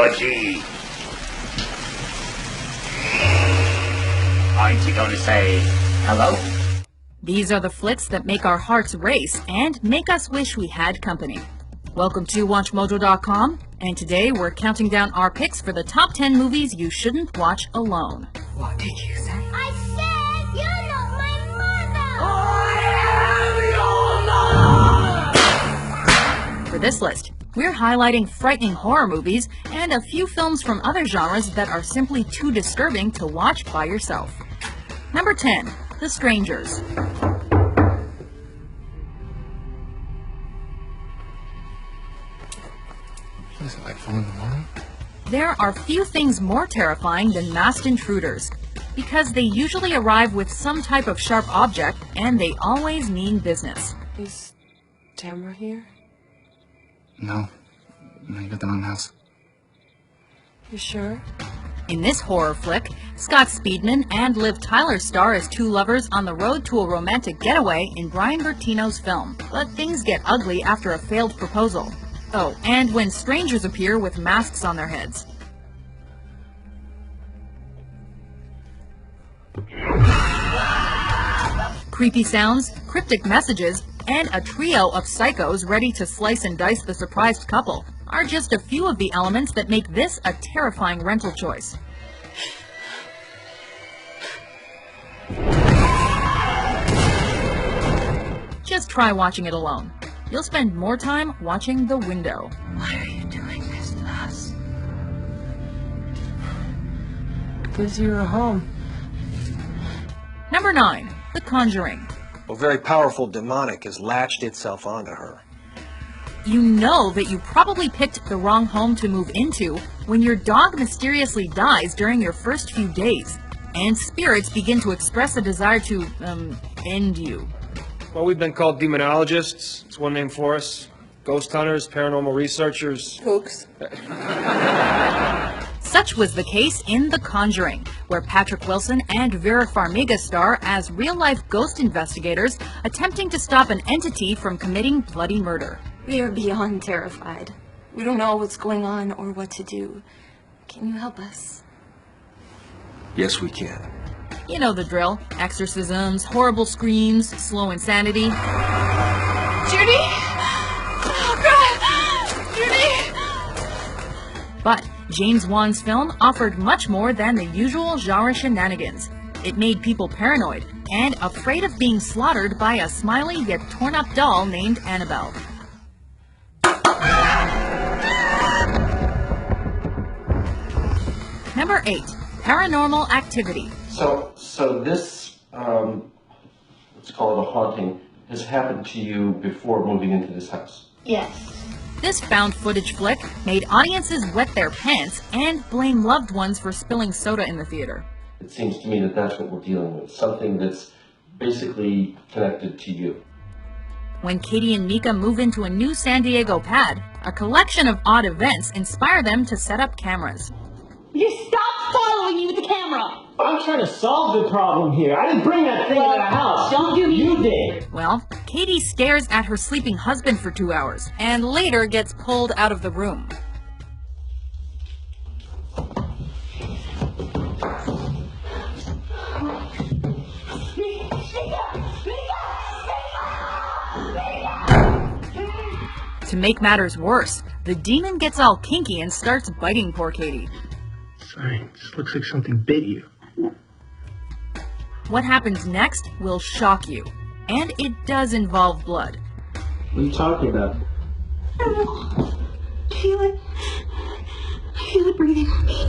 Georgie. Aren't you going to say hello? These are the flicks that make our hearts race and make us wish we had company. Welcome to WatchMojo.com, and today we're counting down our picks for the top 10 movies you shouldn't watch alone. What did you say? I said you're not my mother! I am your mother! For this list, we're highlighting frightening horror movies and a few films from other genres that are simply too disturbing to watch by yourself. Number 10, The Strangers. Is it like 4 in the morning? There are few things more terrifying than masked intruders, because they usually arrive with some type of sharp object and they always mean business. Is Tamara here? No. No, you got the wrong house. You sure? In this horror flick, Scott Speedman and Liv Tyler star as two lovers on the road to a romantic getaway in Brian Bertino's film. But things get ugly after a failed proposal. Oh, and when strangers appear with masks on their heads. Creepy sounds, cryptic messages, and a trio of psychos ready to slice and dice the surprised couple are just a few of the elements that make this a terrifying rental choice. Just try watching it alone. You'll spend more time watching The Window. Why are you doing this to us? Because you're home. Number 9, The Conjuring. A very powerful demonic has latched itself onto her. You know that you probably picked the wrong home to move into when your dog mysteriously dies during your first few days, and spirits begin to express a desire to, end you. Well, we've been called demonologists. It's one name for us. Ghost hunters, paranormal researchers. Kooks. Such was the case in The Conjuring, where Patrick Wilson and Vera Farmiga star as real-life ghost investigators attempting to stop an entity from committing bloody murder. We are beyond terrified. We don't know what's going on or what to do. Can you help us? Yes, we can. You know the drill. Exorcisms, horrible screams, slow insanity. Judy! Oh, God! Judy! But James Wan's film offered much more than the usual genre shenanigans. It made people paranoid and afraid of being slaughtered by a smiley yet torn-up doll named Annabelle. Number 8, Paranormal Activity. So this, let's call it a haunting, has happened to you before moving into this house? Yes. This found footage flick made audiences wet their pants and blame loved ones for spilling soda in the theater. It seems to me that that's what we're dealing with, something that's basically connected to you. When Katie and Mika move into a new San Diego pad, a collection of odd events inspire them to set up cameras. You stop following me with the camera! I'm trying to solve the problem here. I didn't bring that thing into the house. Don't do me. You did. Well, Katie stares at her sleeping husband for 2 hours and later gets pulled out of the room. To make matters worse, the demon gets all kinky and starts biting poor Katie. Sorry, just looks like something bit you. What happens next will shock you, and it does involve blood. What are you talking about? Feel it. I feel it breathing on me.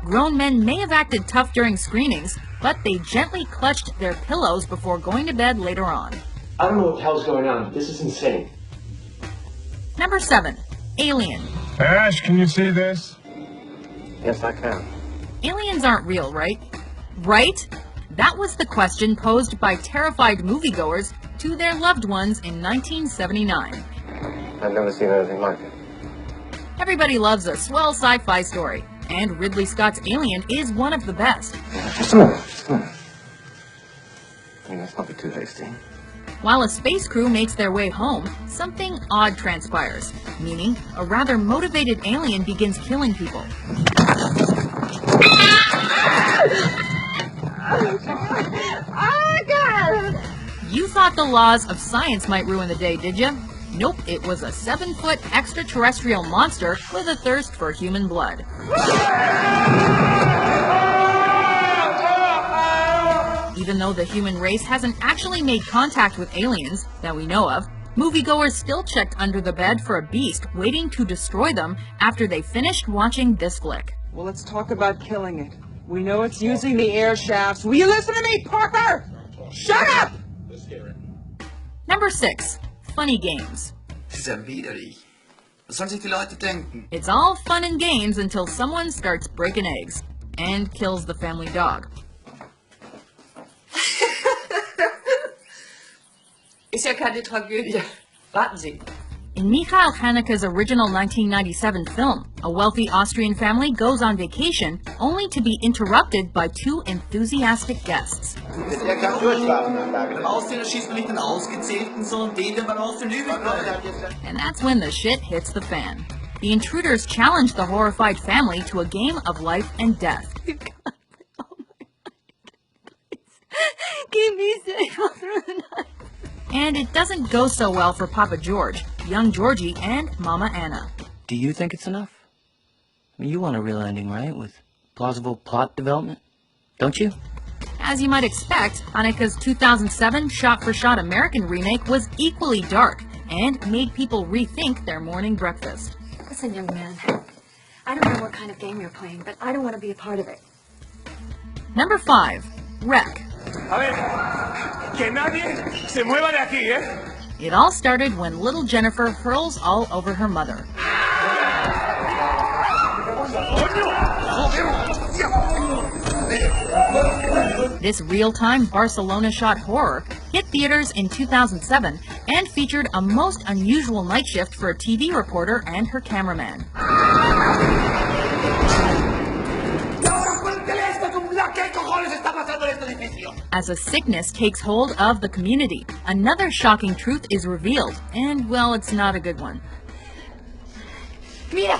Grown men may have acted tough during screenings, but they gently clutched their pillows before going to bed later on. I don't know what the hell's going on, but this is insane. Number 7, Alien. Ash, can you see this? Yes, I can. Aliens aren't real, right? Right? That was the question posed by terrified moviegoers to their loved ones in 1979. I've never seen anything like it. Everybody loves a swell sci-fi story, and Ridley Scott's Alien is one of the best. Just a moment. I mean, let's not be too hasty. While a space crew makes their way home, something odd transpires, meaning a rather motivated alien begins killing people. You thought the laws of science might ruin the day, did you? Nope, it was a 7-foot extraterrestrial monster with a thirst for human blood. Even though the human race hasn't actually made contact with aliens that we know of, moviegoers still checked under the bed for a beast waiting to destroy them after they finished watching this flick. Well, let's talk about killing it. We know it's using the air shafts. Will you listen to me, Parker? Shut up! Number 6. Funny games. Das ist ja widerlich. Was sollen sich die Leute denken? It's all fun and games until someone starts breaking eggs and kills the family dog. Ist ja keine Tragödie. Warten Sie. In Michael Haneke's original 1997 film, a wealthy Austrian family goes on vacation only to be interrupted by 2 enthusiastic guests. Der kann durchschlafen. Im Aussehen schießt man nicht den Ausgezählten, sondern den, der beim Aussehen übrig bleibt. And that's when the shit hits the fan. The intruders challenge the horrified family to a game of life and death. Oh my God. Keep me safe all through the night. And it doesn't go so well for Papa George, young Georgie, and Mama Anna. Do you think it's enough? I mean, you want a real ending, right? With plausible plot development? Don't you? As you might expect, Haneke's 2007 shot-for-shot American remake was equally dark and made people rethink their morning breakfast. Listen, young man. I don't know what kind of game you're playing, but I don't want to be a part of it. Number 5. Wreck. A ver, que nadie se mueva de aquí, ¿eh? It all started when little Jennifer hurls all over her mother. This real-time Barcelona-shot horror hit theaters in 2007 and featured a most unusual night shift for a TV reporter and her cameraman. As a sickness takes hold of the community, another shocking truth is revealed, and, well, it's not a good one. Mira!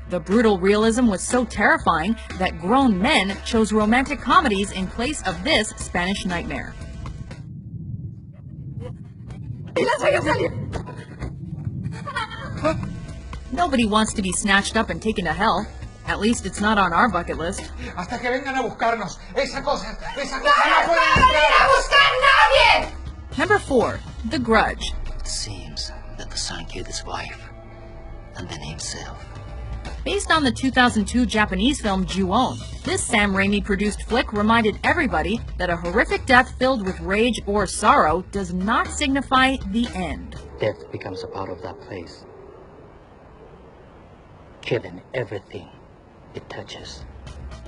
The brutal realism was so terrifying that grown men chose romantic comedies in place of this Spanish nightmare. Nobody wants to be snatched up and taken to hell. At least it's not on our bucket list. Hasta que vengan a buscarnos. Esa cosa no puede entrar. Number 4. The Grudge. It seems that the son killed his wife, and then himself. Based on the 2002 Japanese film Ju-On, this Sam Raimi-produced flick reminded everybody that a horrific death filled with rage or sorrow does not signify the end. Death becomes a part of that place, killing everything it touches.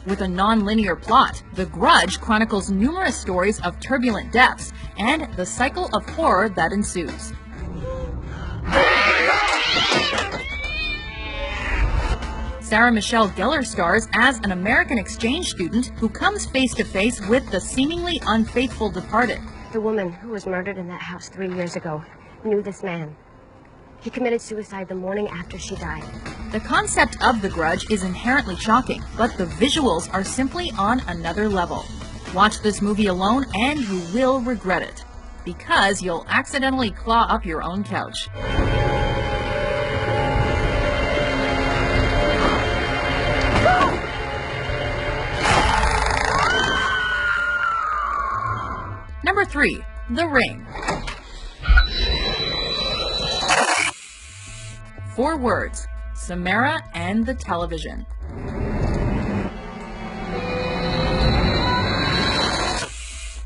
With a non-linear plot, The Grudge chronicles numerous stories of turbulent deaths and the cycle of horror that ensues. Sarah Michelle Gellar stars as an American exchange student who comes face-to-face with the seemingly unfaithful departed. The woman who was murdered in that house 3 years ago knew this man. He committed suicide the morning after she died. The concept of The Grudge is inherently shocking, but the visuals are simply on another level. Watch this movie alone and you will regret it, because you'll accidentally claw up your own couch. Number 3. The Ring. 4 words. Samara and the Television.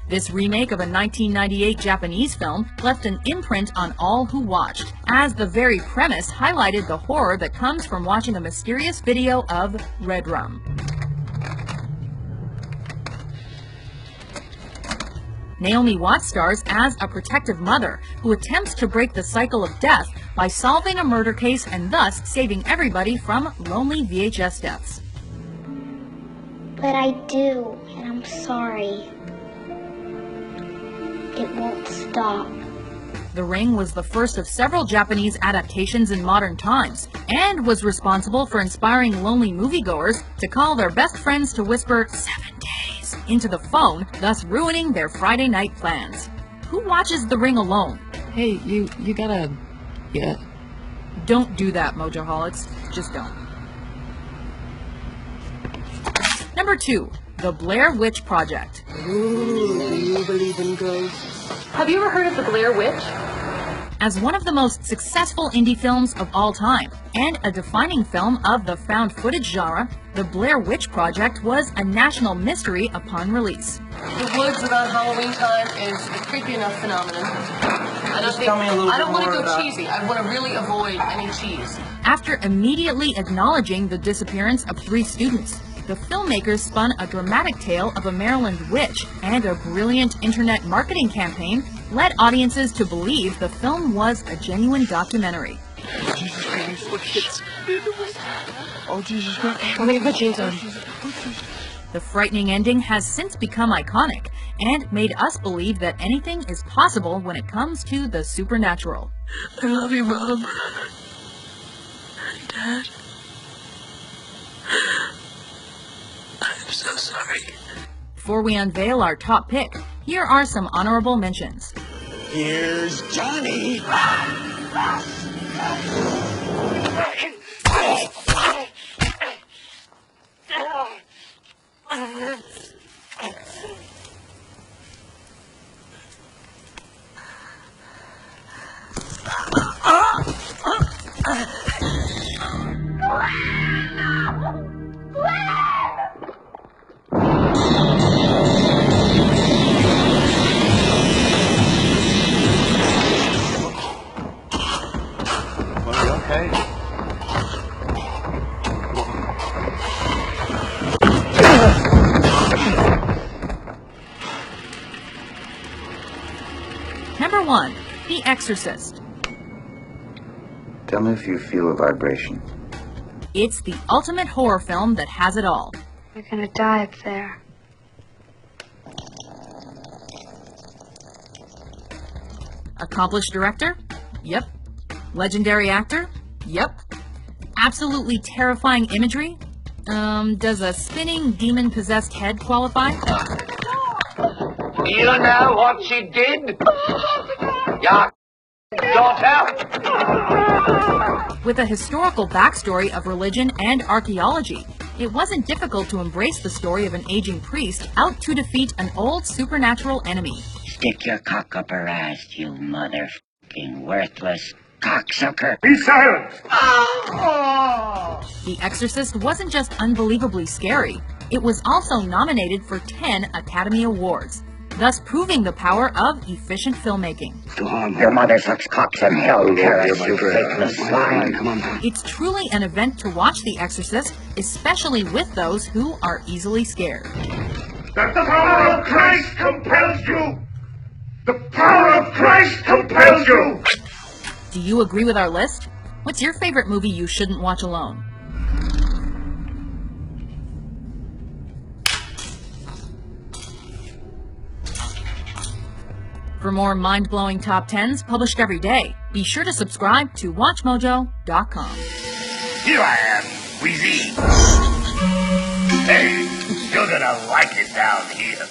This remake of a 1998 Japanese film left an imprint on all who watched, as the very premise highlighted the horror that comes from watching a mysterious video of red rum. Naomi Watts stars as a protective mother who attempts to break the cycle of death by solving a murder case and thus saving everybody from lonely VHS deaths. But I do, and I'm sorry. It won't stop. The Ring was the first of several Japanese adaptations in modern times, and was responsible for inspiring lonely moviegoers to call their best friends to whisper 7 days into the phone, thus ruining their Friday night plans. Who watches The Ring alone? Hey, you gotta... Yeah. Don't do that, Mojoholics. Just don't. Number 2. The Blair Witch Project. Ooh, do you believe in ghosts? Have you ever heard of the Blair Witch? As one of the most successful indie films of all time, and a defining film of the found footage genre, The Blair Witch Project was a national mystery upon release. The woods around Halloween time is a creepy enough phenomenon. I don't want to go cheesy. I want to really avoid any cheese. After immediately acknowledging the disappearance of 3 students, the filmmakers spun a dramatic tale of a Maryland witch, and a brilliant internet marketing campaign led audiences to believe the film was a genuine documentary. Jesus Christ, what shit's... Oh, Jesus Christ. Let me get my jeans on. The frightening ending has since become iconic, and made us believe that anything is possible when it comes to the supernatural. I love you, Mom. Dad. I'm so sorry. Before we unveil our top pick, here are some honorable mentions. Here's Johnny. Number 1. The Exorcist. Tell me if you feel a vibration. It's the ultimate horror film that has it all. You're gonna die up there. Accomplished director? Yep. Legendary actor? Yep. Absolutely terrifying imagery? Does a spinning demon-possessed head qualify? You know what she did? Your daughter? With a historical backstory of religion and archaeology, it wasn't difficult to embrace the story of an aging priest out to defeat an old supernatural enemy. Stick your cock up her ass, you motherfucking worthless cocksucker. Be silent! The Exorcist wasn't just unbelievably scary, it was also nominated for 10 Academy Awards, thus proving the power of efficient filmmaking. Your mother sucks cocks in hell, Paris, you faithless swine. It's truly an event to watch The Exorcist, especially with those who are easily scared. That the power of Christ compels you! The power of Christ compels you! Do you agree with our list? What's your favorite movie you shouldn't watch alone? For more mind-blowing top 10s published every day, be sure to subscribe to WatchMojo.com. Here I am, Wheezy. Hey, you're gonna like it down here.